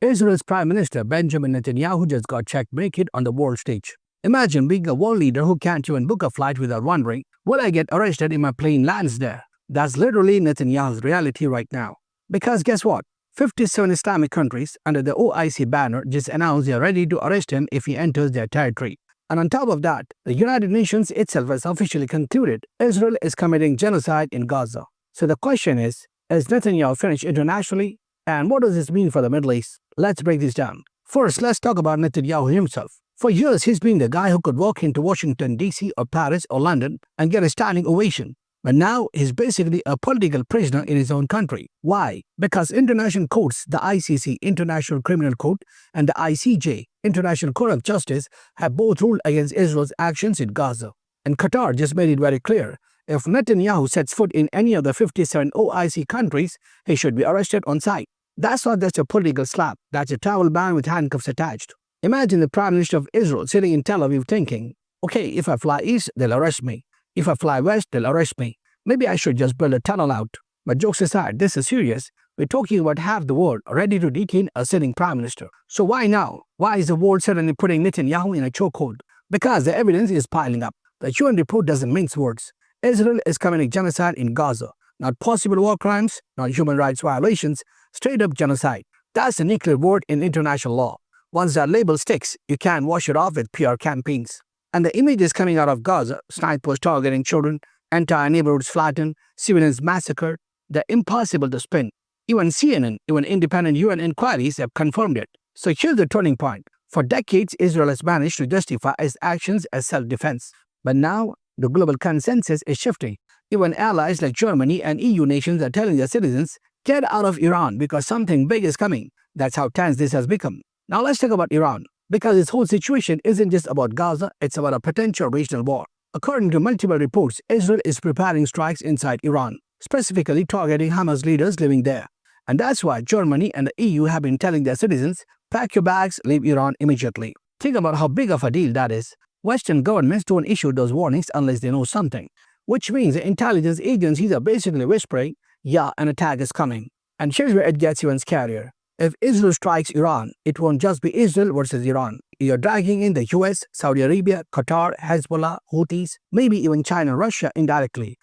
Israel's Prime Minister Benjamin Netanyahu just got checkmated on the world stage. Imagine being a world leader who can't even book a flight without wondering, will I get arrested if my plane lands there? That's literally Netanyahu's reality right now. Because guess what? 57 Islamic countries under the OIC banner just announced they are ready to arrest him if he enters their territory. And on top of that, the United Nations itself has officially concluded Israel is committing genocide in Gaza. So the question is Netanyahu finished internationally? And what does this mean for the Middle East? Let's break this down. First, let's talk about Netanyahu himself. For years, he's been the guy who could walk into Washington, D.C. or Paris or London and get a standing ovation. But now he's basically a political prisoner in his own country. Why? Because international courts, the ICC, International Criminal Court, and the ICJ, International Court of Justice, have both ruled against Israel's actions in Gaza. And Qatar just made it very clear, if Netanyahu sets foot in any of the 57 OIC countries, he should be arrested on sight. That's not just a political slap, that's a travel ban with handcuffs attached. Imagine the Prime Minister of Israel sitting in Tel Aviv thinking, okay, if I fly east, they'll arrest me. If I fly west, they'll arrest me. Maybe I should just build a tunnel out. But jokes aside, this is serious. We're talking about half the world ready to detain a sitting Prime Minister. So why now? Why is the world suddenly putting Netanyahu in a chokehold? Because the evidence is piling up. The UN report doesn't mince words. Israel is committing genocide in Gaza. Not possible war crimes, not human rights violations, straight up genocide. That's a nuclear word in international law. Once that label sticks, you can't wash it off with PR campaigns. And the images coming out of Gaza, snipers targeting children, entire neighborhoods flattened, civilians massacred, they're impossible to spin. Even CNN, even independent UN inquiries have confirmed it. So here's the turning point. For decades, Israel has managed to justify its actions as self-defense. But now, the global consensus is shifting. Even allies like Germany and EU nations are telling their citizens, get out of Iran because something big is coming. That's how tense this has become. Now let's talk about Iran. Because this whole situation isn't just about Gaza, it's about a potential regional war. According to multiple reports, Israel is preparing strikes inside Iran, specifically targeting Hamas leaders living there. And that's why Germany and the EU have been telling their citizens, pack your bags, leave Iran immediately. Think about how big of a deal that is. Western governments don't issue those warnings unless they know something. Which means the intelligence agencies are basically whispering, yeah, an attack is coming. And here's where it gets even scarier. If Israel strikes Iran, it won't just be Israel versus Iran. You're dragging in the US, Saudi Arabia, Qatar, Hezbollah, Houthis, maybe even China and Russia indirectly.